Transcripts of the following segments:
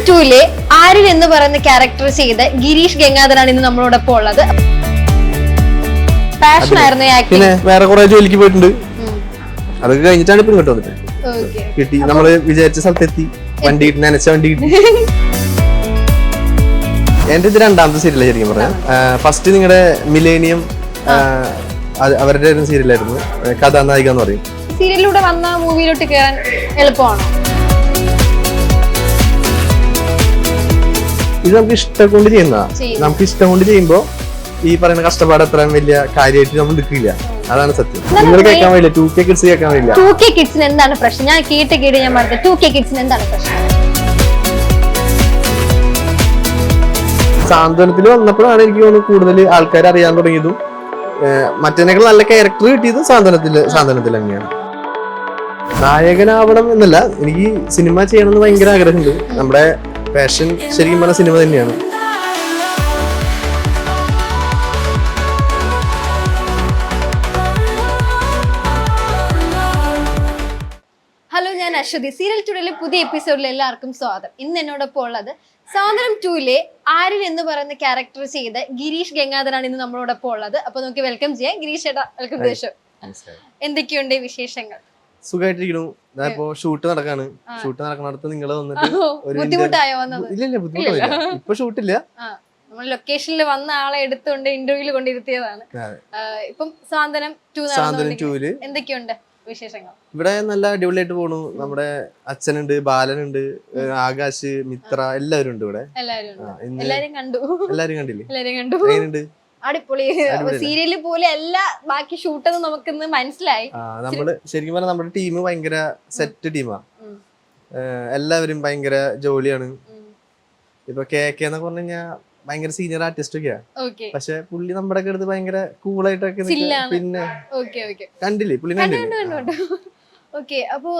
2-ലെ ആര്യൻ എന്ന് പറയുന്ന ക്യാരക്ടർ ചെയ്ത ഗിരീഷ് ഗംഗാധരാണ് ഇന്ന് നമ്മളോടൊപ്പം ഉള്ളത്. പാഷൻ ആയിരുന്നു പിന്നെ വേറെ കുറെ ജോലിക്ക് പോയിട്ടുണ്ട്. അതൊക്കെ കഴിഞ്ഞിട്ടാണ് ഇപ്പൊ ഇങ്ങോട്ട് വന്നിട്ട് കിട്ടി. നമ്മള് വിചാരിച്ച സ്ഥലത്തെത്തി. വണ്ടി നനച്ച വണ്ടി കിട്ടി. എന്റെ ഇത് രണ്ടാമത്തെ സീരിയലാണ് ശരിക്കും പറയാം. ഫസ്റ്റ് നിങ്ങളുടെ മിലേനിയം അവരുടെ സീരിയലായിരുന്നു, കഥാനായിക എന്ന് പറയും. സീരിയലിലൂടെ വന്ന മൂവിയിലോട്ട് കയറാൻ എളുപ്പമാണോ? ഇത് നമുക്ക് ഇഷ്ടം കൊണ്ട് ചെയ്യുന്നതാ. നമുക്ക് ഇഷ്ടം കൊണ്ട് ചെയ്യുമ്പോ ഈ പറയുന്ന കഷ്ടപ്പാട് അത്രയും വലിയ കാര്യമായിട്ട് നമ്മൾ നിൽക്കില്ല. അതാണ് സത്യം. നിങ്ങൾ കേൾക്കാൻ വരില്ല, 2K കിഡ്സ് കേൾക്കാൻ വരില്ല. 2K കിഡ്സിന് എന്താണ് പ്രശ്നം? ഞാൻ കേട്ട് ഞാൻ പറഞ്ഞത് 2K കിഡ്സിന് എന്താണ് പ്രശ്നം? സാന്ത്വനത്തിൽ വന്നപ്പോഴാണ് എനിക്ക് തോന്നുന്നു കൂടുതൽ ആൾക്കാർ അറിയാൻ തുടങ്ങിയതും മറ്റേനേക്കാൾ നല്ല ക്യാരക്ടർ കിട്ടിയത് സാന്ത്വനത്തിൽ തന്നെയാണ്. നായകനാവണം എന്നല്ല, എനിക്ക് സിനിമ ചെയ്യണമെന്ന് ഭയങ്കര ആഗ്രഹമുണ്ട്. നമ്മുടെ പാഷൻ ശരിക്കും പറഞ്ഞ സിനിമ തന്നെയാണ്. ഹലോ, ഞാൻ അശ്വതി. സീരിയൽ ടുഡേയിലെ പുതിയ എപ്പിസോഡിൽ എല്ലാവർക്കും സ്വാഗതം. ഇന്ന് എന്നോടൊപ്പം ഉള്ളത് സാന്ത്വനം 2-ലെ ആര്യൻ എന്ന് പറയുന്ന ക്യാരക്ടർ ചെയ്ത ഗിരീഷ് ഗംഗാധരാണ് ഇന്ന് നമ്മളോടൊപ്പം ഉള്ളത്. അപ്പൊ നമുക്ക് വെൽക്കം ചെയ്യാം. ഗിരീഷ് ചേട്ടാ, വെൽക്കം ദേശം. എന്തൊക്കെയുണ്ട് വിശേഷങ്ങൾ? സുഖമായിട്ടിരിക്കുന്നു. ഇപ്പോ ഷൂട്ട് നടക്കാണ്. ഷൂട്ട് നടക്കുന്നിടത്ത് നിങ്ങൾ വന്നിട്ട് ബുദ്ധിമുട്ടായോ വന്നത്? ഇല്ല, ബുദ്ധിമുട്ടില്ല. ഇപ്പൊ ഷൂട്ടില്ല. നമ്മൾ ലൊക്കേഷനിൽ വന്ന ആളെ എടുത്തുകൊണ്ട് ഇന്റർവ്യൂല് കൊണ്ടിരുത്തിയതാണ്. ഇപ്പം സാന്ത്വനം 2 എന്തൊക്കെയുണ്ട് വിശേഷങ്ങൾ? ഇവിടെ നല്ല അടിപൊളിയായിട്ട് പോണു. നമ്മുടെ അച്ഛനുണ്ട്, ബാലനുണ്ട്, ആകാശ്, മിത്ര എല്ലാവരും ഉണ്ട് ഇവിടെ. എല്ലാരും കണ്ടു. എല്ലാരും കണ്ടില്ലേ? എല്ലാരും കണ്ടു. എങ്ങനെയുണ്ട്? അടിപൊളി. സീരിയല് പോലെ അല്ല ബാക്കി ഷൂട്ടെന്ന് നമുക്കിന്ന് മനസ്സിലായി. നമ്മള് ശരിക്കും പറഞ്ഞാൽ നമ്മുടെ ടീം ഭയങ്കര സെറ്റ് ടീമാ. എല്ലാവരും ഭയങ്കര ജോലിയാണ്. ഇപ്പൊ KK എന്നൊക്കെ പറഞ്ഞു കഴിഞ്ഞാൽ ഭയങ്കര സീനിയർ ആർട്ടിസ്റ്റ് ഒക്കെയാ. പക്ഷെ പുള്ളി നമ്മുടെ ഒക്കെ അടുത്ത് ഭയങ്കര കൂളായിട്ടൊക്കെ. പിന്നെ കണ്ടില്ലേ പുള്ളി? ഓക്കെ. അപ്പൊ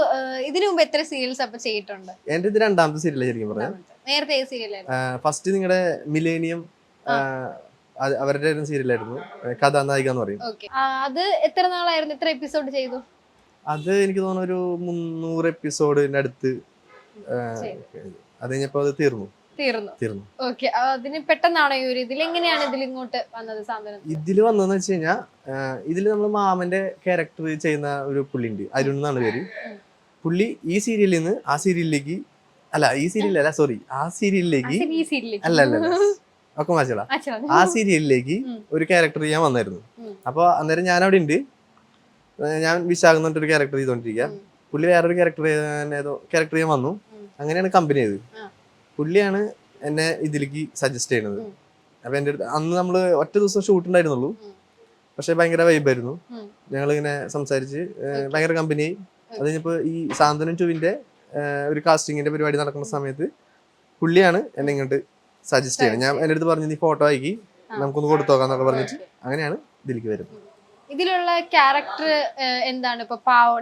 ഇതിനു മുമ്പ് എത്ര സീരിയൽസ് അപ്പൊ ചെയ്തിട്ടുണ്ട്? എന്റെ ഇത് രണ്ടാമത്തെ സീരിയൽ ശരിക്കും പറയാം. നേരത്തെ സീരിയലായിരുന്നു. ഫസ്റ്റ് നിങ്ങളുടെ മിലേനിയം അവരുടെ സീരിയലായിരുന്നു, കഥാനായിക എന്ന് പറയും. അത് എത്ര നാളായിരുന്നു? എത്ര എപ്പിസോഡ് ചെയ്തു? അത് എനിക്ക് തോന്നുന്നു ഒരു 300 എപ്പിസോഡിന്റെ അടുത്ത്. അത് കഴിഞ്ഞപ്പോ അത് തീർന്നു. ഓക്കെ. അതിന് പെട്ടെന്നാണോ ഇതിലെങ്ങനെയാണ് ഇതിലിങ്ങോട്ട് വന്നത്? സാന്ത്വനം ഇതില് വന്നതെന്ന് വെച്ച് കഴിഞ്ഞാൽ, ഇതില് നമ്മള് മാമന്റെ ക്യാരക്ടർ ചെയ്യുന്ന ഒരു പുള്ളിണ്ട്, അരുൺ എന്നാണ് പേര്. പുള്ളി ഈ സീരിയലിൽ നിന്ന് ആ സീരിയലിലേക്ക് ഒക്കെ മാച്ചോളാം, ആ സീരിയലിലേക്ക് ഒരു ക്യാരക്ടർ ചെയ്യാൻ വന്നായിരുന്നു. അപ്പൊ അന്നേരം ഞാൻ അവിടെ ഉണ്ട്. ഞാൻ വിശാഖ് എന്ന് പറഞ്ഞൊരു ക്യാരക്ടർ ചെയ്തോണ്ടിരിക്കുക. പുള്ളി വേറൊരു ക്യാരക്ടർ ചെയ്യാൻ വന്നു. അങ്ങനെയാണ് കമ്പനി ചെയ്തത്. പുള്ളിയാണ് എന്നെ ഇതിലേക്ക് സജസ്റ്റ് ചെയ്യുന്നത്. അപ്പൊ എന്റെ അടുത്ത് അന്ന് നമ്മള് ഒറ്റ ദിവസം ഷൂട്ട് ഉണ്ടായിരുന്നുള്ളൂ. പക്ഷെ ഭയങ്കര വൈബായിരുന്നു. ഞങ്ങളിങ്ങനെ സംസാരിച്ച് ഭയങ്കര കമ്പനിയായി. അത് കഴിഞ്ഞപ്പോ ഈ സാന്ത്വനം 2-ന്റെ ഒരു കാസ്റ്റിങ്ങിന്റെ പരിപാടി നടക്കുന്ന സമയത്ത് പുള്ളിയാണ് എന്നെ ഇങ്ങോട്ട് സജസ്റ്റ് ചെയ്യുന്നത്. ഞാൻ എന്റെ അടുത്ത് പറഞ്ഞു, നീ ഫോട്ടോ ആക്കി നമുക്കൊന്ന് കൊടുത്തു നോക്കാന്നൊക്കെ പറഞ്ഞിട്ട് അങ്ങനെയാണ് ഇതിലേക്ക് വരുന്നത്. ഇതിലുള്ള ക്യാരക്ടർ എന്താണ്? ഇപ്പൊ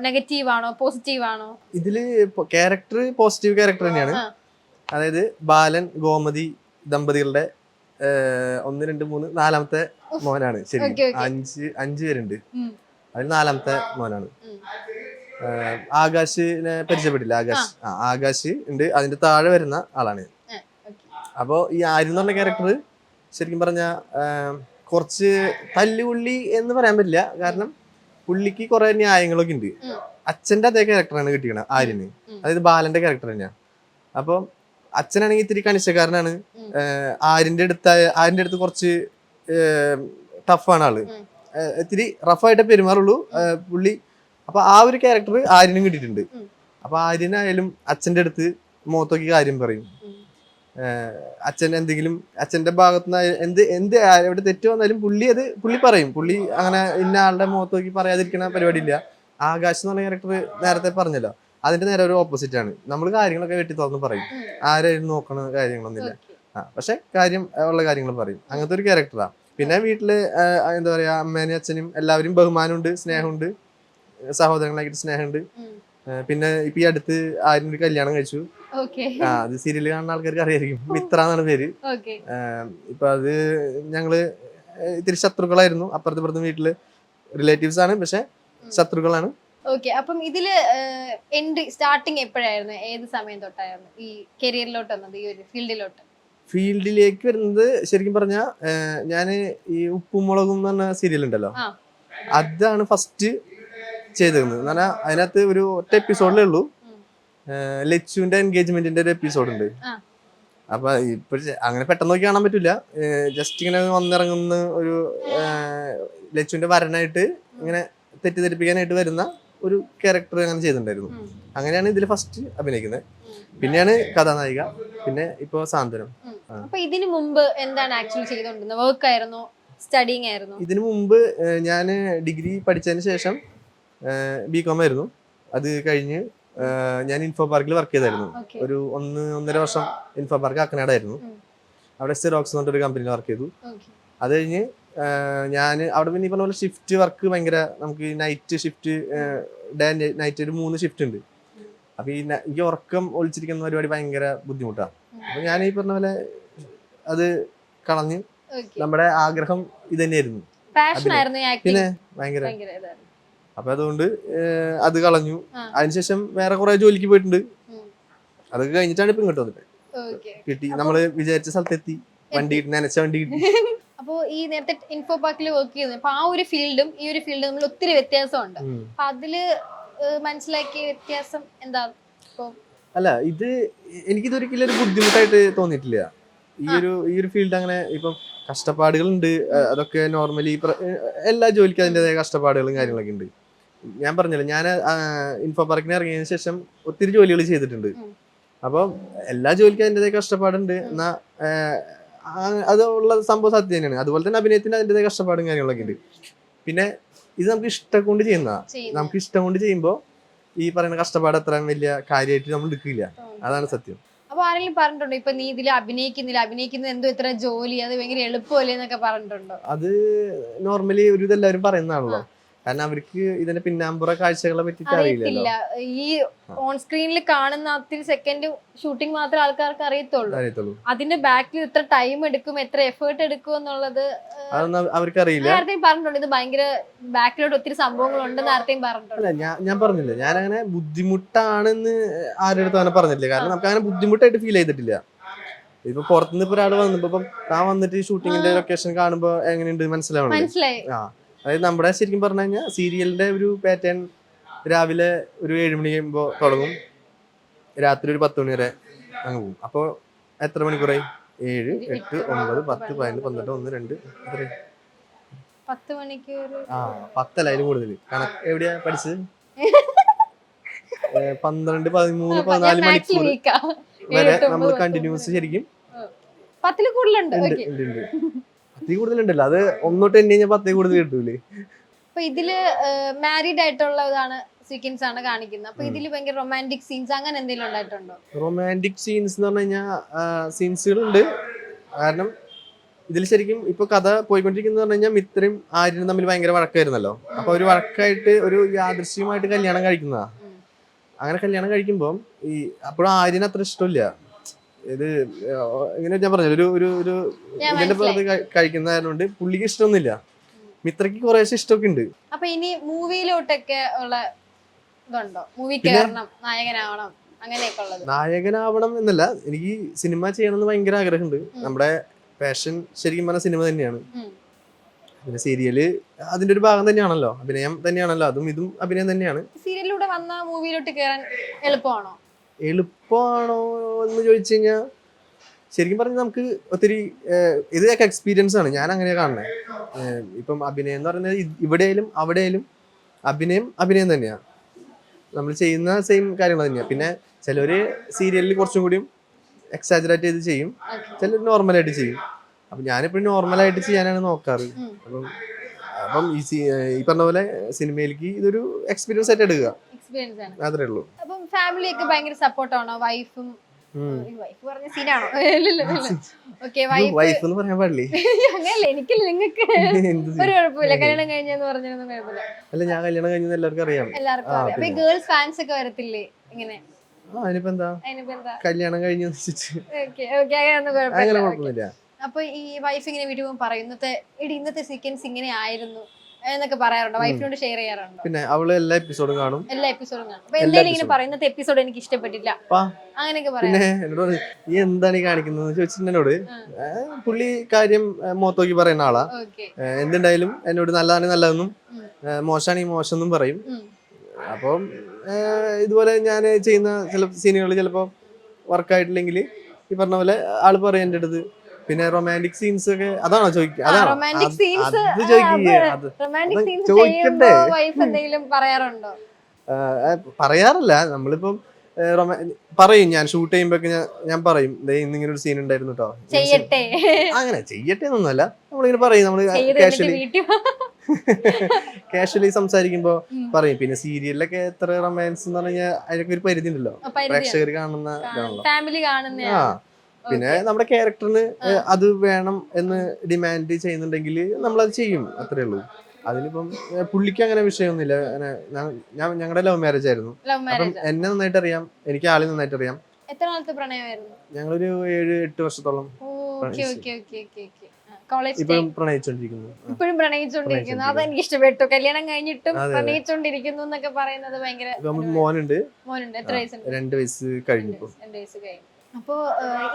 നെഗറ്റീവ് ആണോ പോസിറ്റീവ് ആണോ? ഇതില് ക്യാരക്ടർ പോസിറ്റീവ് ക്യാരക്ടർ തന്നെയാണ്. അതായത് ബാലൻ ഗോമതി ദമ്പതികളുടെ 1, 2, 3 4ാമത്തെ മോനാണ്. ശരി, 5 പേരുണ്ട്. അതിൽ 4ാമത്തെ മോനാണ്. ആകാശിനെ പരിചയപ്പെട്ടില്ല? ആകാശ് ഉണ്ട്. അതിന്റെ താഴെ വരുന്ന ആളാണ്. അപ്പോ ഈ ആര്യൻ എന്ന് പറഞ്ഞ ക്യാരക്ടർ ശരിക്കും പറഞ്ഞ കുറച്ച് തല്ലുപുള്ളി എന്ന് പറയാൻ പറ്റില്ല. കാരണം പുള്ളിക്ക് കുറെ ന്യായങ്ങളൊക്കെ ഉണ്ട്. അച്ഛന്റെ അതേ ക്യാരക്ടറാണ് കിട്ടിയത് ആര്യന്. അതായത് ബാലന്റെ ക്യാരക്ടർ തന്നെയാണ്. അപ്പൊ അച്ഛനാണെങ്കിൽ ഇത്തിരി കണിശക്കാരനാണ്. ആര്യന്റെ അടുത്ത് കുറച്ച് ടഫാണ് ആള്. ഇത്തിരി റഫായിട്ട് പെരുമാറുള്ളൂ പുള്ളി. അപ്പൊ ആ ഒരു ക്യാരക്ടർ ആര്യനും കിട്ടിയിട്ടുണ്ട്. അപ്പൊ ആര്യനായാലും അച്ഛന്റെ അടുത്ത് മുഖത്തൊക്കെ കാര്യം പറയും. അച്ഛന്റെ ഭാഗത്തുനിന്ന് എന്ത് എവിടെ തെറ്റ് വന്നാലും പുള്ളി പറയും. പുള്ളി അങ്ങനെ ഇന്ന ആളുടെ മുഖത്ത് നോക്കി പറയാതിരിക്കുന്ന പരിപാടിയില്ല. ആകാശ് എന്ന് പറഞ്ഞ ക്യാരക്ടർ നേരത്തെ പറഞ്ഞല്ലോ, അതിന്റെ നേരെ ഒരു ഓപ്പോസിറ്റ് ആണ്. നമ്മൾ കാര്യങ്ങളൊക്കെ വെട്ടി തുറന്ന് പറയും. ആരും നോക്കണ കാര്യങ്ങളൊന്നുമില്ല. പക്ഷെ ഉള്ള കാര്യങ്ങൾ പറയും. അങ്ങനത്തെ ഒരു ക്യാരക്ടറാ. പിന്നെ വീട്ടില് എന്താ പറയാ, അമ്മേനും അച്ഛനും എല്ലാവരും ബഹുമാനമുണ്ട്, സ്നേഹമുണ്ട്, സഹോദരങ്ങളായിട്ട് സ്നേഹമുണ്ട്. പിന്നെ ഇപ്പൊ ഈ അടുത്ത് ആരും ഒരു കല്യാണം കഴിച്ചു. അത് സീരിയൽ കാണുന്ന ആൾക്കാർക്ക് അറിയായിരിക്കും. മിത്ര എന്നാണ് പേര്. ഇപ്പൊ അത് ഞങ്ങള് ഇത്തിരി ശത്രുക്കളായിരുന്നു. അപ്പുറത്തും വീട്ടില് റിലേറ്റീവ്സ് ആണ്, പക്ഷെ ശത്രുക്കളാണ്. ഓക്കെ, അപ്പം ഇതില് സ്റ്റാർട്ടിങ് എപ്പോഴായിരുന്നു, ഏത് സമയം തൊട്ടായിരുന്നു ഈ കരിയറിലോട്ട് വന്നത്, ഈ ഒരു ഫീൽഡിലേക്ക് വരുന്നത് ശരിക്കും പറഞ്ഞാൽ ഞാൻ ഈ ഉപ്പും മുളകും എന്ന് പറഞ്ഞ സീരിയൽ ഉണ്ടല്ലോ, ആ. അതാണ് ഫസ്റ്റ് ചെയ്തിരുന്നത്. എന്ന് പറഞ്ഞാൽ അതിനകത്ത് ഒരു ഒറ്റ എപ്പിസോഡിലേ ഉള്ളൂ, ലച്ചുവിന്റെ എൻഗേജ്മെന്റിന്റെ ഒരു എപ്പിസോഡ് ഉണ്ട്. അപ്പൊ ഇപ്പൊ അങ്ങനെ പെട്ടെന്ന് നോക്കി കാണാൻ പറ്റില്ല, ജസ്റ്റ് ഇങ്ങനെ വന്നിറങ്ങുന്ന ഒരു ലച്ചുവിന്റെ വരനായിട്ട് ഇങ്ങനെ തെറ്റിദ്ധരിപ്പിക്കാനായിട്ട് വരുന്ന ഒരു ക്യാരക്ടർ അങ്ങനെ ചെയ്തിട്ടുണ്ടായിരുന്നു. അങ്ങനെയാണ് ഇതിൽ ഫസ്റ്റ് അഭിനയിക്കുന്നത്. പിന്നെയാണ് കഥാനായിക, പിന്നെ ഇപ്പൊ സാന്ത്വനം. അപ്പൊ ഇതിനു മുമ്പ് എന്താണ് ആക്ച്വലി ചെയ്തോണ്ടിരുന്നത്? വർക്ക് ആയിരുന്നോ, സ്റ്റഡിങ് ആയിരുന്നോ? ഇതിനു മുമ്പ് ഞാൻ ഡിഗ്രി പഠിച്ചതിന് ശേഷം ബികോം ആയിരുന്നു. അത് കഴിഞ്ഞ് ഞാൻ ഇൻഫോ പാർക്കിൽ വർക്ക് ചെയ്തായിരുന്നു. ഒരു 1.5 വർഷം ഇൻഫോ പാർക്ക് കാക്കനാടായിരുന്നു. അവിടെ സിറോക്സ് എന്ന് പറഞ്ഞൊരു കമ്പനിയിൽ വർക്ക് ചെയ്തു. അത് കഴിഞ്ഞ് ഞാൻ അവിടെ പിന്നെ ഈ പറഞ്ഞ പോലെ ഷിഫ്റ്റ് വർക്ക് ഭയങ്കര, നമുക്ക് നൈറ്റ് ഷിഫ്റ്റ്, ഡേ നൈറ്റ് ഒരു 3 ഷിഫ്റ്റ് ഉണ്ട്. അപ്പൊ എനിക്ക് ഉറക്കം ഒളിച്ചിരിക്കുന്ന പരിപാടി ഭയങ്കര ബുദ്ധിമുട്ടാണ്. അപ്പൊ ഞാൻ ഈ പറഞ്ഞ പോലെ അത് കളഞ്ഞ് നമ്മുടെ ആഗ്രഹം ഇത് തന്നെയായിരുന്നു, പിന്നെ ഭയങ്കര. അപ്പൊ അതുകൊണ്ട് അത് കളഞ്ഞു. അതിനുശേഷം വേറെ കുറെ ജോലിക്ക് പോയിട്ടുണ്ട്. അതൊക്കെ കഴിഞ്ഞിട്ടാണ് ഇപ്പൊ ഇങ്ങോട്ട് വന്നിട്ട് കിട്ടി. നമ്മള് വിചാരിച്ച സ്ഥലത്തെത്തി, വണ്ടി കിട്ടി, നനച്ച വണ്ടി കിട്ടി. അപ്പോ ഈ നേരത്തെ ഇൻഫോ പാർക്കിൽ വർക്ക് ചെയ്യുന്നത്, അപ്പൊ ആ ഒരു ഫീൽഡും ഈ ഒരു ഫീൽഡും തമ്മിൽ ഒത്തിരി വ്യത്യാസമുണ്ട്. അപ്പൊ അതില് മനസ്സിലാക്കിയ വ്യത്യാസം എന്താ? അല്ല, ഇത് എനിക്കിതൊരിക്കലും ഒരു ബുദ്ധിമുട്ടായിട്ട് തോന്നിയിട്ടില്ല. ഈ ഒരു ഫീൽഡ് അങ്ങനെ ഇപ്പം കഷ്ടപ്പാടുകളുണ്ട്, അതൊക്കെ നോർമലി എല്ലാ ജോലിക്കും അതിൻ്റെതായ കഷ്ടപ്പാടുകളും കാര്യങ്ങളൊക്കെ ഉണ്ട്. ഞാൻ പറഞ്ഞല്ലോ, ഞാൻ ഇൻഫോ പാർക്കിന് ഇറങ്ങിയതിനു ശേഷം ഒത്തിരി ജോലികൾ ചെയ്തിട്ടുണ്ട്. അപ്പം എല്ലാ ജോലിക്കും അതിൻ്റെതായ കഷ്ടപ്പാടുണ്ട്. എന്നാ അത് ഉള്ള സംഭവം സത്യം തന്നെയാണ്. അതുപോലെ തന്നെ അഭിനയത്തിന് അതിൻ്റെതായ കഷ്ടപ്പാടും കാര്യങ്ങളൊക്കെ ഉണ്ട്. പിന്നെ ഇത് നമുക്ക് ഇഷ്ടം കൊണ്ട് ചെയ്യുന്നതാണ്. നമുക്ക് ഇഷ്ടം കൊണ്ട് ചെയ്യുമ്പോൾ ഈ പറയുന്ന കഷ്ടപ്പാട് അത്ര വലിയ കാര്യമായിട്ട് നമ്മൾ എടുക്കില്ല. അതാണ് സത്യം. അപ്പൊ ആരെങ്കിലും പറഞ്ഞിട്ടുണ്ടോ, ഇപ്പൊ നീ ഇതിൽ അഭിനയിക്കുന്നത് എന്തോ ഇത്ര ജോലി, അത് ഭയങ്കര എളുപ്പമല്ലേ എന്നൊക്കെ പറഞ്ഞിട്ടുണ്ടോ? അത് നോർമലി ഒരു ഇതെല്ലാവരും പറയുന്നതാണല്ലോ. കാരണം അവർക്ക് ഇതിന്റെ പിന്നാമ്പുറ കാഴ്ചകളെ പറ്റിയിട്ട് അറിയില്ല. ഈ ഓൺ സ്ക്രീനിൽ കാണുന്ന അത്തിരി സെക്കൻഡ് ഷൂട്ടിംഗ് മാത്രമേ ആൾക്കാർക്ക് അറിയത്തുള്ളൂ. അതിന്റെ ബാക്കിൽ ഇത്ര ടൈം എടുക്കും, എത്ര എഫേർട്ട് എടുക്കും എന്നുള്ളത് അവർക്ക് അറിയില്ല. ആർക്കെയും പറഞ്ഞിട്ടുണ്ട് ഇത് ഭയങ്കര ബാക്കിലോട്ട് ഒത്തിരി സംഭവങ്ങൾ ഉണ്ടെന്ന് ആർക്കെയും പറഞ്ഞിട്ടുണ്ട്? ഞാൻ പറഞ്ഞില്ല, ഞാൻ അങ്ങനെ ബുദ്ധിമുട്ടാണെന്ന് ആരുടെ അടുത്ത് അങ്ങനെ പറഞ്ഞിട്ടില്ല. കാരണം നമുക്ക് അങ്ങനെ ബുദ്ധിമുട്ടായിട്ട് ഫീൽ ചെയ്തിട്ടില്ല. ഇപ്പൊ പുറത്തുനിന്ന് ഇപ്പൊ ഒരാൾ വന്നപ്പോ താൻ വന്നിട്ട് ഷൂട്ടിങ്ങിന്റെ ലൊക്കേഷൻ കാണുമ്പോ എങ്ങനെയുണ്ട് മനസ്സിലായി. അതായത് നമ്മുടെ ശരിക്കും പറഞ്ഞു കഴിഞ്ഞാൽ സീരിയലിന്റെ ഒരു പാറ്റേൺ രാവിലെ ഒരു 7 മണി കഴിയുമ്പോൾ തുടങ്ങും, രാത്രി ഒരു 10 മണി വരെ അങ്ങ് പോകും. അപ്പോൾ എത്ര മണിക്കൂറായി? 7, 8, 9, 10, 11, 12, 1, 2, 3, 10 മണിക്കൂർ. 10 അല്ല, അതിലും കൂടുതൽ. കണക്ക് എവിടെയാ പഠിച്ചത്? 12, 13, 14 മണിക്കൂർ വരെ നമ്മൾ കണ്ടിന്യൂസ് ശരിക്കും 10 കൂടുതലുണ്ട്. കൂടുതലുണ്ടല്ലോ, അത് 1 തൊട്ട് എണ്ണി കഴിഞ്ഞാൽ 10 കൂടുതൽ കിട്ടൂലേ. അപ്പൊ ഇതില് മാരീഡ് ആയിട്ടുള്ളതാണ് സീക്വൻസ് ആണ് കാണിക്കുന്നത്. അപ്പൊ ഇതില് ഭയങ്കര റൊമാൻറ്റിക് സീൻസ് അങ്ങനെ എന്തെങ്കിലും ഉണ്ടായിട്ടുണ്ടോ? റൊമാൻറ്റിക് സീൻസ് എന്ന് പറഞ്ഞു കഴിഞ്ഞാൽ സീൻസുകളുണ്ട്. കാരണം ഇതിൽ ശരിക്കും ഇപ്പൊ കഥ പോയിക്കൊണ്ടിരിക്കുന്ന പറഞ്ഞു കഴിഞ്ഞാൽ മിത്രയും ആര്യനും തമ്മിൽ ഭയങ്കര വഴക്കായിരുന്നല്ലോ. അപ്പൊ ഒരു വഴക്കായിട്ട് ഒരു യാദൃശ്യമായിട്ട് കല്യാണം കഴിക്കുന്നതാ. അങ്ങനെ കല്യാണം കഴിക്കുമ്പോൾ ഈ അപ്പോഴും ആര്യന് അത്ര ഇഷ്ടമില്ല ഇത്. ഇങ്ങനെ ഞാൻ പറഞ്ഞല്ലോ, ഒരു ഇതിന്റെ പുറത്ത് കഴിക്കുന്നതായതുകൊണ്ട് പുള്ളിക്ക് ഇഷ്ടമൊന്നുമില്ല. മിത്രക്ക് കുറേശ്ശെ ഇഷ്ടമൊക്കെ ഉണ്ട്. അപ്പൊ ഇനി മൂവിയിലോട്ടൊക്കെ ഉള്ള ഇതുണ്ടോ? മൂവി കേറണം, നായകനാവണം, അങ്ങനെയൊക്കെ ഉള്ളത്? നായകനാവണം എന്നല്ല, എനിക്ക് സിനിമ ചെയ്യണമെന്ന് ഭയങ്കര ആഗ്രഹമുണ്ട്. നമ്മുടെ പാഷൻ ശരിക്കും പറഞ്ഞ സിനിമ തന്നെയാണ്. പിന്നെ സീരിയല് അതിന്റെ ഒരു ഭാഗം തന്നെയാണല്ലോ, അഭിനയം തന്നെയാണല്ലോ. അതും ഇതും അഭിനയം തന്നെയാണ്. സീരിയലിലൂടെ വന്ന മൂവിയിലോട്ട് കയറാൻ എളുപ്പമാണോ എന്ന് ചോദിച്ചു കഴിഞ്ഞാൽ ശരിക്കും പറഞ്ഞാൽ നമുക്ക് ഒത്തിരി ഇതൊക്കെ എക്സ്പീരിയൻസ് ആണ്. ഞാൻ അങ്ങനെയാ കാണുന്നത്. ഇപ്പം അഭിനയം എന്ന് പറയുന്നത് ഇവിടെയായാലും അവിടെയായാലും അഭിനയം തന്നെയാണ്. നമ്മൾ ചെയ്യുന്ന സെയിം കാര്യങ്ങൾ തന്നെയാണ്. പിന്നെ ചിലവര് സീരിയലിൽ കുറച്ചും കൂടിയും എക്സാജറേറ്റ് ചെയ്ത് ചെയ്യും, ചിലർ നോർമലായിട്ട് ചെയ്യും. അപ്പം ഞാനിപ്പോഴും നോർമലായിട്ട് ചെയ്യാനാണ് നോക്കാറ്. അപ്പം ഈ പറഞ്ഞ പോലെ സിനിമയിലേക്ക് ഇതൊരു എക്സ്പീരിയൻസ് ആയിട്ട് എടുക്കുക, അത്രേ ഉള്ളൂ. അപ്പം ഫാമിലി ഒക്കെ ഭയങ്കര സപ്പോർട്ടാണോ? വൈഫും പറഞ്ഞ സീനാണോ? വൈഫ് എന്ന് പറയാൻ പാടില്ലേ? അങ്ങനല്ല, എനിക്കില്ല, നിങ്ങൾക്ക് ഒരു കുഴപ്പമില്ല. കല്യാണം കഴിഞ്ഞെന്ന് പറഞ്ഞൊന്നും കുഴപ്പമില്ല. അല്ല, ഞാൻ കല്യാണം കഴിഞ്ഞത് എല്ലാവർക്കും അറിയാം. അപ്പൊ ഈ ഗേൾസ് ഫാൻസ് ഒക്കെ വരത്തില്ലേ ഇങ്ങനെ? അതിനിപ്പോ എന്താ, കല്യാണം കഴിഞ്ഞു അങ്ങനെ കുഴപ്പമില്ല. അപ്പൊ ഈ വൈഫ് ഇങ്ങനെ വീട്ടിൽ പറയുന്നത് ഇന്നത്തെ സീക്വൻസ് ഇങ്ങനെ ആയിരുന്നു, എന്നൊക്കെ പറയാറുണ്ടോ? വൈഫിനോട് ഷെയർ ചെയ്യാറുണ്ടോ? പിന്നെ അവള് എല്ലാ എപ്പിസോഡും കാണും. എല്ലാ എപ്പിസോഡും കാണും. അപ്പൊ എന്തെങ്കിലും ഇങ്ങനെ പറയുന്നത് എപ്പിസോഡ് എനിക്ക് ഇഷ്ടപ്പെട്ടില്ല അങ്ങനെയൊക്കെ പറയാം. പിന്നെ എന്നോട് നീ എന്താണ് ഈ കാണിക്കുന്നത് ചോദിച്ചിട്ട് എന്നോട് പുള്ളി കാര്യം മുഖത്തോക്കി പറയുന്ന ആളാ. എന്തുണ്ടായാലും എന്നോട് നല്ലതാണെങ്കിൽ നല്ലതെന്നും മോശമാണെങ്കിൽ മോശം എന്നും പറയും. അപ്പം ഇതുപോലെ ഞാൻ ചെയ്യുന്ന ചില സീനുകൾ ചിലപ്പോൾ വർക്കായിട്ടില്ലെങ്കിൽ ഈ പറഞ്ഞ പോലെ ആള് പറയും എൻ്റെ അടുത്ത്. പിന്നെ റൊമാൻറ്റിക് സീൻസ് ഒക്കെ അതാണോ ചോദിക്കുക? അതാണോ ചോദിക്കണ്ടേ? പറയാറില്ല. നമ്മളിപ്പം പറയും, ഞാൻ ഷൂട്ട് ചെയ്യുമ്പോ ഞാൻ പറയും ഇന്നിങ്ങനെ ഒരു സീൻ ഉണ്ടായിരുന്നു കേട്ടോ, അങ്ങനെ ചെയ്യട്ടെ എന്നൊന്നുമല്ല, നമ്മളിങ്ങനെ പറയും. നമ്മള് കാഷ്വലി സംസാരിക്കുമ്പോ പറയും. പിന്നെ സീരിയലിലൊക്കെ എത്ര റൊമാൻസ് എന്ന് പറഞ്ഞാൽ അതിനൊക്കെ ഒരു പരിധി ഉണ്ടല്ലോ, പ്രേക്ഷകർ കാണുന്ന ഇതാണല്ലോ. പിന്നെ നമ്മുടെ ക്യാരക്ടറിന് അത് വേണം എന്ന് ഡിമാൻഡ് ചെയ്യുന്നുണ്ടെങ്കിൽ നമ്മളത് ചെയ്യും, അത്രേ ഉള്ളൂ. അതിനിപ്പം പുള്ളിക്ക് അങ്ങനെ വിഷയമൊന്നുമില്ല. ഞങ്ങളുടെ ലവ് മാരേജ് ആയിരുന്നു. അപ്പം എന്നെ നന്നായിട്ട് അറിയാം, എനിക്ക് ആളെ നന്നായിട്ട് അറിയാം. എത്ര നാളത്തെ പ്രണയമായിരുന്നു? ഞങ്ങളൊരു 7-8 വർഷത്തോളം ഇപ്പോഴും പ്രണയിച്ചോണ്ടിരിക്കുന്നു. അതെനിക്ക് ഇഷ്ടപ്പെട്ടു. കല്യാണം കഴിഞ്ഞിട്ടും പ്രണയിച്ചോണ്ടിരിക്കുന്നു എന്നൊക്കെ പറയുന്നത് ഭയങ്കര. മോനുണ്ട്. എത്ര വയസ്സുണ്ട്? 2 വയസ്സ് കഴിഞ്ഞു. അപ്പോ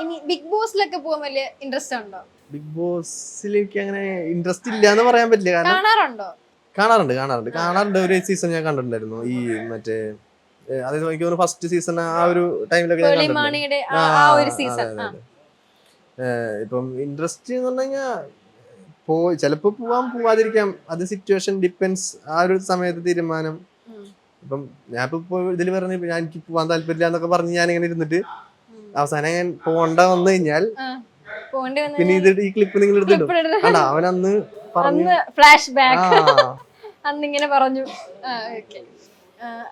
ഇനി ബിഗ് ബോസിലൊക്കെ പോകാൻ വലിയ ഇൻട്രസ്റ്റ് ഉണ്ടോ? ബിഗ് ബോസിലേക്ക് അങ്ങനെ ഇൻട്രസ്റ്റ് ഇല്ല എന്ന് പറയാൻ പറ്റില്ല. കാണാറുണ്ടോ? കാണാറുണ്ട്. ഒരു സീസൺ ഞാൻ കണ്ടിട്ടുണ്ടായിരുന്നു. ഈ മറ്റേ അതായത് എനിക്ക് തോന്നുന്നു ഫസ്റ്റ് സീസൺ ആ ഒരു ടൈമിലൊക്കെ ഇപ്പം ഇൻട്രസ്റ്റ് എന്ന് പറഞ്ഞു കഴിഞ്ഞാൽ ചിലപ്പോ പോവാതിരിക്കാം. അത് സിറ്റുവേഷൻ ഡിപ്പെൻസ്. ആ ഒരു സമയത്ത് തീരുമാനം. ഇപ്പം ഞാനിപ്പോ ഇതിൽ പറഞ്ഞ ഞാൻ എനിക്ക് പോവാൻ താല്പര്യമില്ല എന്നൊക്കെ പറഞ്ഞ് ഞാൻ ഇങ്ങനെ ഇരുന്നിട്ട് അവസാനം ഞാൻ പോണ്ട വന്നു കഴിഞ്ഞാൽ പിന്നെ ഈ ക്ലിപ്പ് നിങ്ങൾ എടുത്തിടും. അവനന്ന് ഫ്ലാഷ് ബാക്ക് അന്നിങ്ങനെ പറഞ്ഞു.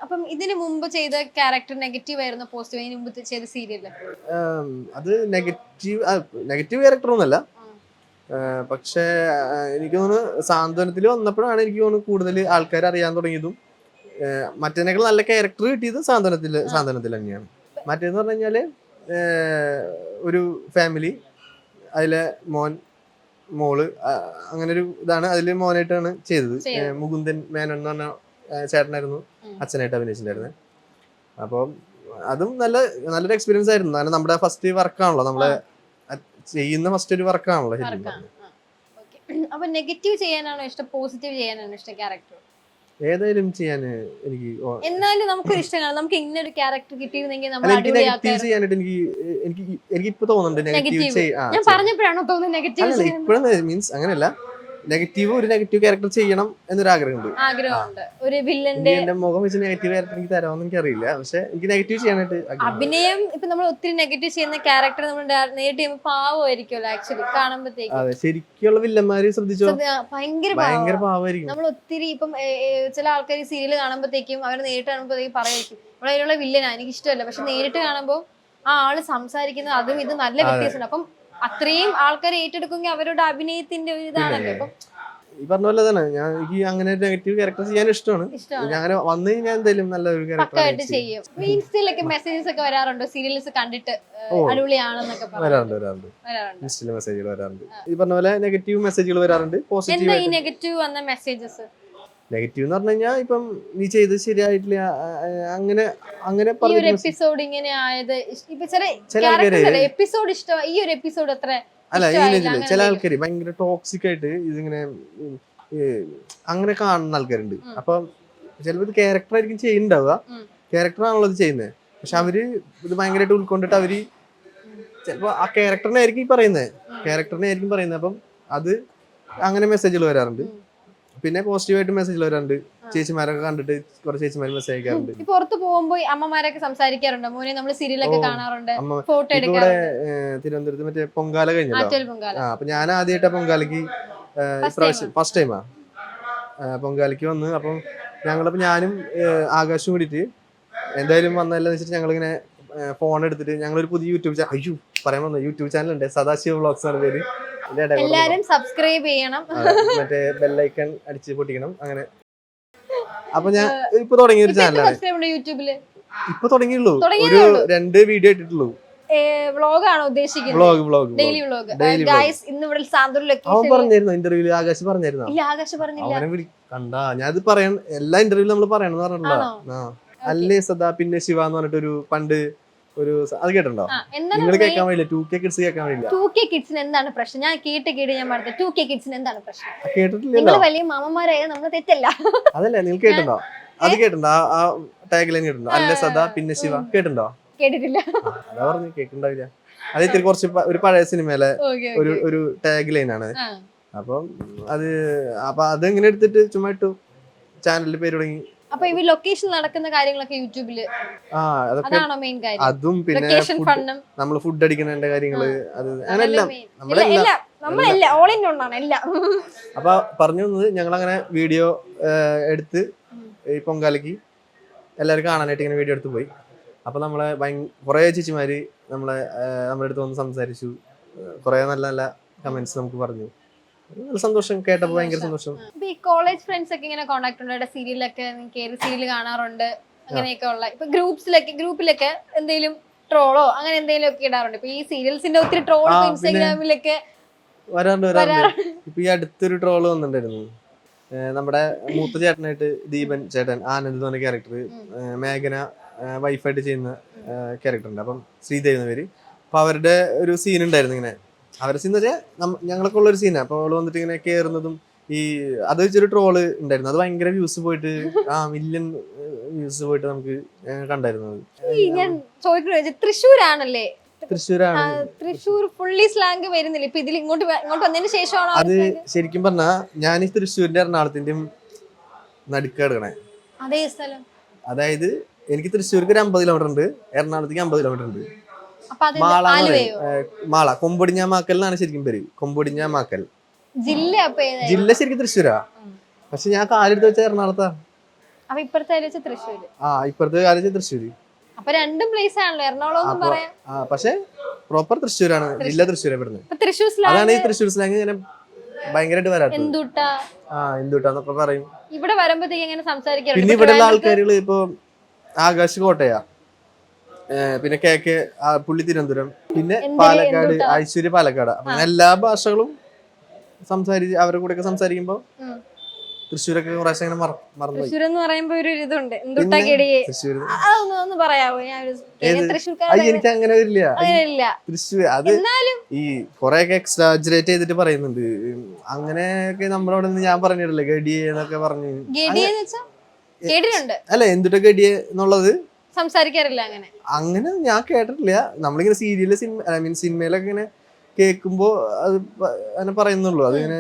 അപ്പം ഇതിനു മുമ്പ് ചെയ്ത ക്യാരക്ടർ നെഗറ്റീവ് ആയിരുന്നു പോസിറ്റീവ്? ഇതിനു മുമ്പ് ചെയ്ത സീരിയല് അത് നെഗറ്റീവ് ക്യാരക്ടർ ഒന്നല്ല. പക്ഷെ എനിക്ക് തോന്നുന്നു സാന്ത്വനത്തിൽ വന്നപ്പോഴാണ് എനിക്ക് തോന്നുന്നു കൂടുതൽ ആൾക്കാർ അറിയാൻ തുടങ്ങിയതും. മറ്റേനേക്കാൾ നല്ല ക്യാരക്ടർ കിട്ടിയത് സാന്ത്വനത്തിൽ തന്നെയാണ്. മറ്റേന്ന് പറഞ്ഞു കഴിഞ്ഞാല് ഒരു ഫാമിലി, അതിലെ മോള്, അങ്ങനെ ഒരു ഇതാണ്. അതില് മോനായിട്ടാണ് ചെയ്തത്. മുകുന്ദൻ മേനോൻ എന്ന് പറഞ്ഞ ചേട്ടനായിരുന്നു അച്ഛനായിട്ട് അഭിനയിച്ചിട്ടുണ്ടായിരുന്നത്. അപ്പം അതും നല്ലൊരു എക്സ്പീരിയൻസ് ആയിരുന്നു. കാരണം നമ്മുടെ ഫസ്റ്റ് വർക്കാണല്ലോ, നമ്മളെ ചെയ്യുന്ന ഫസ്റ്റ് ഒരു വർക്കാണല്ലോ. അപ്പൊ നെഗറ്റീവ് ചെയ്യാനാണോ ഇഷ്ടം, പോസിറ്റീവ് ചെയ്യാനാണോ ഇഷ്ടം ക്യാരക്ടർ? ഏതായാലും ചെയ്യാൻ എനിക്ക് എന്നാലും നമുക്കൊരു ഇഷ്ടമാണ്. നമുക്ക് ഇങ്ങനൊരു ക്യാരക്ടർ കിട്ടിയിരുന്നെങ്കിൽ നമ്മൾ എനിക്ക് ഇപ്പൊ തോന്നുന്നുണ്ട് നെഗറ്റീവ്. ഞാൻ പറഞ്ഞപ്പോഴാണോ തോന്നുന്നത് നെഗറ്റീവ്? ഇപ്പോഴും മീൻസ് അങ്ങനെയല്ല, ഒരു നെഗറ്റീവ് ക്യാരക്ടർ ചെയ്യണം എന്നൊരു ആഗ്രഹമുണ്ട്. ഒരു വില്ലന്റെ മുഖം വെച്ച് നെഗറ്റീവ് ക്യാരക്ടർ എനിക്ക് തരാമെന്ന് എനിക്ക് അറിയില്ല. പക്ഷെ എനിക്ക് നെഗറ്റീവ് ചെയ്യാനായിട്ട് അഭിനയം ഇപ്പൊ നമ്മൾ ഒത്തിരി നെഗറ്റീവ് ചെയ്യുന്ന ക്യാരക്ടർ നമ്മൾ നേരിട്ട് ചെയ്യുമ്പോൾ പാവമായിരിക്കുമല്ലോ ആക്ച്വലി കാണുമ്പോഴത്തേക്ക്. അതെ, ശരിക്കുള്ള വില്ലന്മാര് ശ്രദ്ധിച്ചോ, ഭയങ്കര പാവമായിരിക്കും. നമ്മൾ ഒത്തിരി ഇപ്പം ചില ആൾക്കാർ സീരിയൽ കാണുമ്പോഴത്തേക്കും അവർ നേരിട്ട് കാണുമ്പോഴത്തേക്കും പറയായിരിക്കും ഇവിടെ അതിലുള്ള വില്ലനാ എനിക്ക് ഇഷ്ടമല്ല. പക്ഷെ നേരിട്ട് കാണുമ്പോൾ ആ ആള് സംസാരിക്കുന്നത് അതും ഇത് നല്ല വ്യത്യാസമുണ്ട്. അപ്പം അത്രയും ആൾക്കാർ ഏറ്റെടുക്കുമെങ്കിൽ അവരുടെ അഭിനയത്തിന്റെ ഒരു ഇതാണല്ലോ. അപ്പം ഈ പറഞ്ഞ പോലെ തന്നെ എനിക്ക് അങ്ങനെ നെഗറ്റീവ് ക്യാരക്ടർ ചെയ്യാൻ ഇഷ്ടമാണ്. അങ്ങനെ വന്നു കഴിഞ്ഞാൽ എന്തായാലും നല്ലൊരു ക്യാരക്ടർ ചെയ്യും. ഇൻസ്റ്റയിലൊക്കെ മെസ്സേജസ് ഒക്കെ വരാറുണ്ടോ സീരിയൽസ് കണ്ടിട്ട് അടിപൊളിയാണെന്നൊക്കെ? വരാറുണ്ട്. ഇൻസ്റ്റയിൽ മെസ്സേജുകൾ വരാറുണ്ട്. ഈ പറഞ്ഞ പോലെ നെഗറ്റീവ് മെസ്സേജുകൾ വരാറുണ്ട്. എന്താ ഈ നെഗറ്റീവ് വന്ന മെസ്സേജസ്? നെഗറ്റീവ് എന്ന് പറഞ്ഞു കഴിഞ്ഞാൽ ഇപ്പം നീ ചെയ്ത് ശരിയായിട്ടില്ല, അങ്ങനെ ഒരു എപ്പിസോഡ് ഇങ്ങനെ ആയത്. ഇപ്പൊ എപ്പിസോഡ് ഇഷ്ടം, ഈ ഒരു എപ്പിസോഡ് അത്ര അല്ല. ചില ആൾക്കാര് ഭയങ്കര ടോക്സിക് ആയിട്ട് ഇതിങ്ങനെ അങ്ങനെ കാണുന്ന ആൾക്കാരുണ്ട്. അപ്പൊ ചിലപ്പോ ഇത് ക്യാരക്ടർ ആയിരിക്കും ചെയ്യുന്നുണ്ടാവുക, ക്യാരക്ടറാണല്ലോ ഇത് ചെയ്യുന്നത്. പക്ഷെ അവര് ഇത് ഭയങ്കരമായിട്ട് ഉൾക്കൊണ്ടിട്ട് അവര് ചിലപ്പോ ആ ക്യാരക്ടറിനെ ആയിരിക്കും പറയുന്നത്. അപ്പം അത് അങ്ങനെ മെസ്സേജുകൾ വരാറുണ്ട്. പിന്നെ പോസിറ്റീവായിട്ട് മെസ്സേജ് വരാറുണ്ട്. ചേച്ചിമാരൊക്കെ കണ്ടിട്ട് കുറെ ചേച്ചിമാർ മെസ്സേജ് അയക്കാറുണ്ട്. പുറത്ത് പോകുമ്പോ അമ്മമാരൊക്കെ സംസാരിക്കാറുണ്ട്, മോനെ നമ്മൾ സീരിയലൊക്കെ കാണാറുണ്ട്, ഫോട്ടോ എടുക്കാറുണ്ട്. തിരുവനന്തപുരത്ത് മറ്റേ പൊങ്കാല കഴിഞ്ഞല്ലോ. അപ്പൊ ഞാൻ ആദ്യമായിട്ട് പൊങ്കാലയ്ക്ക് ഫസ്റ്റ് ടൈമാ പൊങ്കാലയ്ക്ക് വന്ന്. അപ്പം ഞാനും ആകാശും കൂടിയിട്ട് എന്തായാലും വന്നല്ലോ വെച്ചിട്ട് ഞങ്ങളിങ്ങനെ ഫോൺ എടുത്തിട്ട് ഞങ്ങളൊരു പുതിയ യൂട്യൂബ് ചാനൽ ഉണ്ട്, സദാശിവ വ്ളോഗ്സ് ആണ് പേര്. എല്ലാരും സബ്സ്ക്രൈബ് ചെയ്യണം, മറ്റേ ബെല്ലൈക്കൺ അടിച്ച് പൊട്ടിക്കണം. അങ്ങനെ അപ്പൊ ഞാൻ ഇപ്പൊ തുടങ്ങിയ ഒരു ചാനലാണ്. യൂട്യൂബില് ഇപ്പൊ തുടങ്ങിയുള്ളൂ, ഒരു 2 വീഡിയോ ഇട്ടിട്ടുള്ളൂ. വ്ളോഗാണോ ഉദ്ദേശിക്കുന്നത്? Vlog daily vlog. ഗൈസ് ഇന്ന് ഇവിടെ സാന്ത്വന അവൻ ലൊക്കേഷൻ പറഞ്ഞിരുന്നു ഇന്റർവ്യൂല്, ആകാശ് പറഞ്ഞിരുന്നു. ഇല്ല, ആകാശ് പറഞ്ഞില്ല. അവനെ കണ്ടാ ഞാനത് പറയാൻ എല്ലാ ഇന്റർവ്യൂലും നമ്മൾ പറയണെന്ന് പറഞ്ഞിട്ടുണ്ടോ? അല്ലേ സദാ പിന്നെ ശിവ എന്ന് പറഞ്ഞിട്ടൊരു പണ്ട് ഒരു അത് കേട്ടിട്ടുണ്ടോ? നിങ്ങൾ കേൾക്കാൻ വഴിയില്ല, 2K കിഡ്സ് കേൾക്കാൻ വഴിയില്ല. 2K കിഡ്സിന് എന്താണ് പ്രശ്നം? ഞാൻ കേട്ട് ഞാൻ പറഞ്ഞത് 2K കിഡ്സിന് എന്താണ് പ്രശ്നം? കേട്ടിട്ടില്ലല്ലോ. നിങ്ങൾ വലിയ മാമന്മാരായ നമ്മൾ തെറ്റല്ല. അതല്ലേ നിങ്ങൾ കേട്ടിട്ടുണ്ടോ? അത് കേട്ടിട്ടുണ്ടോ? ആ ടാഗ് ലൈൻ കേട്ടിട്ടുണ്ടോ? അല്ലേ സദാ പിന്നെ ശിവ കേട്ടിട്ടുണ്ടോ? കേട്ടിട്ടില്ല. അതാ പറഞ്ഞു കേൾക്കണ്ടാവില്ല. അത് ഇത്തിരി കുറച്ച് ഒരു പഴയ സിനിമയിലെ ഒരു ടാഗ് ലൈൻ ആണ്. അപ്പം അതെങ്ങനെ എടുത്തിട്ട് ചുമ്മാ ഇട്ടു, ചാനലിൽ പേര് തുടങ്ങി. അപ്പൊ ഇവ ലൊക്കേഷൻ നടക്കുന്ന കാര്യങ്ങളൊക്കെ യൂട്യൂബില് അതാണോ മെയിൻ കാര്യം? അതും പിന്നെ നമ്മള് ഫുഡ് അടിക്കുന്നതിന്റെ കാര്യങ്ങള്, അത് അങ്ങനെല്ലാം നമ്മളെല്ലാം ഓൾ ഇൻ വൺ ആണ് എല്ലാം. അപ്പൊ പറഞ്ഞു വന്നത് ഞങ്ങളങ്ങനെ വീഡിയോ എടുത്ത് ഈ പൊങ്കാലയ്ക്ക് എല്ലാവരും കാണാനായിട്ട് ഇങ്ങനെ വീഡിയോ എടുത്ത് പോയി. അപ്പൊ നമ്മളെ കുറെ ചേച്ചിമാര് നമ്മുടെ അടുത്ത് വന്ന് സംസാരിച്ചു, കുറെ നല്ല നല്ല കമന്റ്സ് നമുക്ക് പറഞ്ഞു. നല്ല സന്തോഷം, കേട്ടപ്പോ ഭയങ്കര സന്തോഷം. ഈ കോളേജ് ഫ്രണ്ട്സ് ഒക്കെ ഇങ്ങനെ കോണ്ടാക്ട് ഉണ്ട്, സീരിയലൊക്കെ സീരിയൽ കാണാറുണ്ട്, അങ്ങനെയൊക്കെ ഉള്ള ഇപ്പൊ ഗ്രൂപ്പിലൊക്കെ എന്തെങ്കിലും ട്രോളോ അങ്ങനെ എന്തെങ്കിലും ഒക്കെ ഇടാറുണ്ട്. ഇപ്പൊ ഈ സീരിയൽസിന്റെ ഒത്തിരി ട്രോൾ ഇൻസ്റ്റാഗ്രാമിലൊക്കെ വരാറുണ്ട്. ഇപ്പൊ ഈ അടുത്തൊരു ട്രോള് വന്നിട്ടുണ്ടായിരുന്നു. നമ്മുടെ മൂത്ത ചേട്ടനായിട്ട് ദീപൻ ചേട്ടൻ, ആനന്ദ് എന്ന് പറഞ്ഞ ക്യാരക്ടർ, മേഘന വൈഫായിട്ട് ചെയ്യുന്ന ക്യാരക്ടർ ഉണ്ട്. അപ്പം ശ്രീദേവി എന്ന പേര്. അപ്പൊ അവരുടെ ഒരു സീൻ ഉണ്ടായിരുന്നു. ഇങ്ങനെ അവരുടെ സീൻ എന്ന് വെച്ചാൽ ഞങ്ങളൊക്കെ ഉള്ളൊരു സീനാണ്. അപ്പൊ അവള് വന്നിട്ട് ഇങ്ങനെ കയറുന്നതും അത് വെച്ചൊരു ട്രോള് ഉണ്ടായിരുന്നു. അത് ഭയങ്കര വ്യൂസ് പോയിട്ട് മില്യൺ വ്യൂസ് പോയിട്ട് നമുക്ക് കണ്ടായിരുന്നു. ഞാൻ ചോദിക്കുന്നത് തൃശ്ശൂരാണല്ലേ? തൃശ്ശൂരാണ്. തൃശ്ശൂർ ഫുള്ളി സ്ലാങ് വരുന്നില്ല. ഇപ്പൊ ഇതിൽ ഇങ്ങോട്ട് വന്നതിന് ശേഷമാണോ? അത് ശരിക്കും പറഞ്ഞാ ഞാൻ ഈ തൃശ്ശൂരിന്റെ എറണാകുളത്തിന്റെയും നടുക്കടക്കണേ. അതേ സ്ഥലം. അതായത് എനിക്ക് തൃശ്ശൂർക്ക് ഒരു 50 കിലോമീറ്റർ ഉണ്ട്, എറണാകുളത്തേക്ക് 50 കിലോമീറ്റർ ഉണ്ട്. മാള കൊമ്പൊടിഞ്ഞാമാക്കൽ എന്നാണ് ശരിക്കും പേര്. കൊമ്പൊടിഞ്ഞാമാക്കൽ ജില്ല ശരിക്കും തൃശ്ശൂരാ, പക്ഷെ ഞാൻ കാലെടുത്ത് വെച്ച എറണാകുളത്താ. ഇപ്പുറത്തെ കാലെടുത്ത് തൃശ്ശൂര്. പക്ഷെ പ്രോപ്പർ തൃശ്ശൂരാണ്, ജില്ല തൃശ്ശൂരാ ഇവിടുന്ന്. അതാണ് ഈ തൃശ്ശൂർ സ്ലാങ് ഇങ്ങനെ ഭയങ്കരമായിട്ട് വരാത്തത്. എന്തുട്ടാന്നൊക്കെ പറയും. പിന്നെ ഇവിടെയുള്ള ആൾക്കാരുകള് ഇപ്പൊ ആകാശ് കോട്ടയാ, പിന്നെ KK പുള്ളി തിരുവനന്തപുരം, പിന്നെ പാലക്കാട് ഐശ്വര്യ പാലക്കാട്. അപ്പൊ എല്ലാ ഭാഷകളും അവരുടെ കൂടെ ഒക്കെ സംസാരിക്കുമ്പോ തൃശ്ശൂരൊക്കെ കുറേശ്ശെ ഇങ്ങനെ മറന്നു. തൃശ്ശൂർ എന്ന് പറയുമ്പോ ഒരു ഇതുണ്ട്, എനിക്ക് അങ്ങനെ വരില്ല തൃശ്ശൂർ. അത് ഈ കൊറേയൊക്കെ എക്സാജറേറ്റ് ചെയ്തിട്ട് പറയുന്നുണ്ട്. അങ്ങനെയൊക്കെ നമ്മളവിടെ നിന്ന് ഞാൻ പറഞ്ഞിട്ടില്ലേ ഗഡിയെ എന്നൊക്കെ പറഞ്ഞു. അല്ല എന്തുട്ടാ ഗഡിയെ എന്നുള്ളത് സംസാരിക്കാറില്ല. അങ്ങനെ ഞാൻ കേട്ടിട്ടില്ല. നമ്മളിങ്ങനെ സീരിയല് സിനിമയിലൊക്കെ ഇങ്ങനെ കേൾക്കുമ്പോ അത് അങ്ങനെ പറയുന്നുള്ളൂ. അതിങ്ങനെ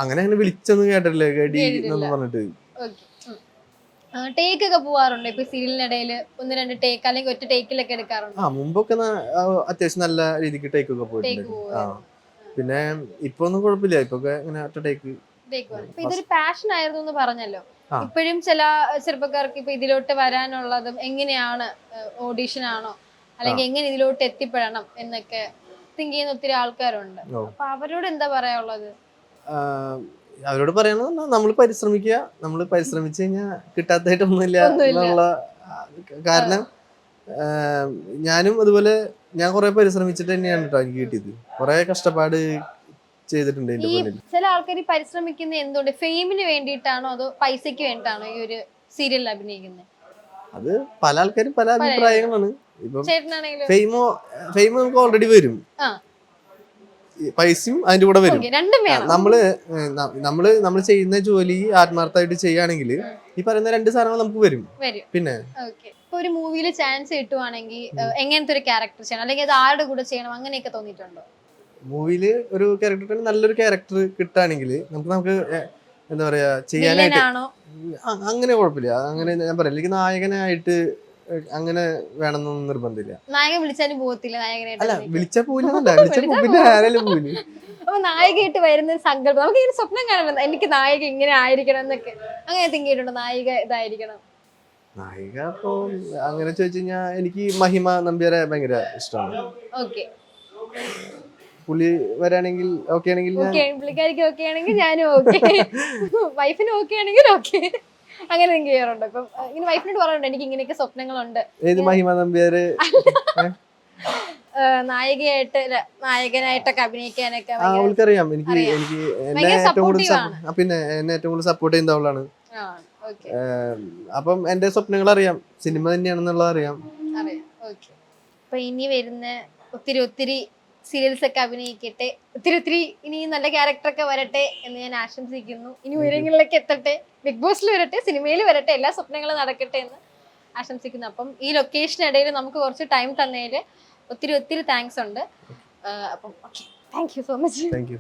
അങ്ങനെ വിളിച്ചൊന്നും കേട്ടിട്ടില്ല ഗഡി എന്ന് പറഞ്ഞിട്ട്. ടേക്ക് ഒക്കെ പോവാറുണ്ട് ഇപ്പൊ സീരിയലിനിടയിൽ? 1-2 ടേക്ക് അല്ലെങ്കിൽ ഒറ്റ ടേക്കിലൊക്കെ എടുക്കാറുണ്ട്? മുമ്പൊക്കെ അത്യാവശ്യം നല്ല രീതിക്ക് ടേക്ക് ഒക്കെ പോയിട്ടുണ്ട്. പിന്നെ ഇപ്പൊ ഒന്നും കുഴപ്പമില്ല, ഇപ്പൊ ഇങ്ങനെ ഒറ്റ ടേക്ക്. ഇതൊരു പാഷൻ ആയിരുന്നു എന്ന് പറഞ്ഞല്ലോ. ഇപ്പോഴും ചില ചെറുപ്പക്കാർക്ക് ഇപ്പൊ ഇതിലോട്ട് വരാനുള്ളതും എങ്ങനെയാണ്, ഓഡീഷൻ ആണോ അല്ലെങ്കിൽ എങ്ങനെ ഇതിലോട്ട് എത്തിപ്പെടണം എന്നൊക്കെ തിങ്ക് ചെയ്യുന്ന ഒത്തിരി ആൾക്കാരുണ്ട്. അപ്പൊ അവരോട് എന്താ പറയാനുള്ളത്? അവരോട് പറയണത് നമ്മൾ പരിശ്രമിക്കുക. നമ്മൾ പരിശ്രമിച്ചു കഴിഞ്ഞാൽ കിട്ടാത്തതായിട്ടൊന്നുമില്ല എന്നുള്ള. കാരണം ഞാനും അതുപോലെ ഞാൻ കുറെ പരിശ്രമിച്ചിട്ട് തന്നെയാണ് കേട്ടോ എനിക്ക് കിട്ടിയത്. കുറെ കഷ്ടപ്പാട് ചെയ്തിട്ടുണ്ട്. ചില ആൾക്കാർ പരിശ്രമിക്കുന്ന എന്തുകൊണ്ട്? ഫെയിമിന് വേണ്ടിയിട്ടാണോ അതോ പൈസക്ക് വേണ്ടിയിട്ടാണോ ഈ ഒരു സീരിയലിൽ അഭിനയിക്കുന്നത്? അത് പല ആൾക്കാരും പല അഭിപ്രായങ്ങളാണ്. ഇപ്പം ഫെയിം നമുക്ക് ഓൾറെഡി വരും, പൈസയും അതിന്റെ കൂടെ വരും. നമ്മള് ചെയ്യുന്ന ജോലി ആത്മാർത്ഥമായിട്ട് ചെയ്യുകയാണെങ്കിൽ ഈ പറയുന്ന 2 സാധനങ്ങൾ നമുക്ക് വരും. പിന്നെ ഒരു മൂവിയിൽ ചാൻസ് കിട്ടുവാണെങ്കിൽ എങ്ങനത്തെ ഒരു ക്യാരക്ടർ ചെയ്യണം, അല്ലെങ്കിൽ അത് ആരുടെ കൂടെ ചെയ്യണം, അങ്ങനെയൊക്കെ തോന്നിയിട്ടുണ്ടോ? മൂവിയില് ഒരു ക്യാരക്ടർ നല്ലൊരു ക്യാരക്ടർ കിട്ടുകയാണെങ്കിൽ നമുക്ക് എന്താ പറയാ ചെയ്യാനായിട്ട് അങ്ങനെ കുഴപ്പമില്ല. അങ്ങനെ ഞാൻ പറയാം, അല്ലെങ്കിൽ നായകനായിട്ട് അങ്ങനെ വേണമെന്നൊന്നും നിർബന്ധമില്ല. നായകൻ വിളിച്ചാലും പോകത്തില്ല നായകനായിട്ട്? അല്ല വിളിച്ചാ പോയില്ല, പിന്നെ ആരാലും പോയില്ല. അപ്പൊ നായികയായിട്ട് വരുന്ന സങ്കല്പം നമുക്ക് ഇങ്ങനെ സ്വപ്നം കാണാൻ, എനിക്ക് നായിക ഇങ്ങനെ ആയിരിക്കണം എന്നൊക്കെ അങ്ങനെ തിങ്ക് ചെയ്തിട്ടുണ്ടോ? നായിക ഇതായിരിക്കണം. നായിക ഇപ്പൊ അങ്ങനെ ചോദിച്ചു കഴിഞ്ഞാൽ എനിക്ക് മഹിമ നമ്പ്യാരെ ഭയങ്കര ഇഷ്ടമാണ്. പുള്ളി വരാണെങ്കിൽ ഓക്കെ ആണെങ്കിൽ, പുള്ളിക്കാരിക്ക് ഓക്കെ ആണെങ്കിൽ ഞാനും ഓക്കെ, വൈഫിന് ഓക്കെ ആണെങ്കിൽ ഓക്കെ, അങ്ങനെ തിങ്ക് ചെയ്യാറുണ്ട്. ഇപ്പം ഇങ്ങനെ വൈഫിനോട് പറയാറുണ്ട് എനിക്ക് ഇങ്ങനെയൊക്കെ സ്വപ്നങ്ങളുണ്ട്. ഏത് മഹിമ നമ്പ്യാര്? നായകനായിട്ടൊക്കെ അഭിനയിക്കാനൊക്കെ അവൾക്കറിയാം എനിക്ക് എനിക്ക് എന്നെ ഭയങ്കര ഏറ്റവും കൂടുതൽ supportive പിന്നെ എന്നെ ഏറ്റവും കൂടുതൽ സപ്പോർട്ട് ചെയ്യുന്ന അവളാണ്. ഓക്കെ അപ്പം എന്റെ സ്വപ്നങ്ങൾ അറിയാം, സിനിമ തന്നെയാണെന്നുള്ളത് അറിയാം. അറിയാം. ഓക്കെ. അപ്പൊ ഇനി വരുന്ന ഒത്തിരി സീരിയൽസ് ഒക്കെ അഭിനയിക്കട്ടെ, ഒത്തിരി ഇനി നല്ല ക്യാരക്ടർ ഒക്കെ വരട്ടെ എന്ന് ഞാൻ ആശംസിക്കുന്നു. ഇനി ഉയരങ്ങളിലേക്ക് എത്തട്ടെ, ബിഗ് ബോസിൽ വരട്ടെ, സിനിമയിൽ വരട്ടെ, എല്ലാ സ്വപ്നങ്ങളും നടക്കട്ടെ എന്ന് ആശംസിക്കുന്നു. അപ്പം ഈ ലൊക്കേഷനിടയിൽ നമുക്ക് കുറച്ച് ടൈം തന്നതിൽ ഒത്തിരി താങ്ക്സ് ഉണ്ട്. അപ്പം okay, thank you so much. Thank you.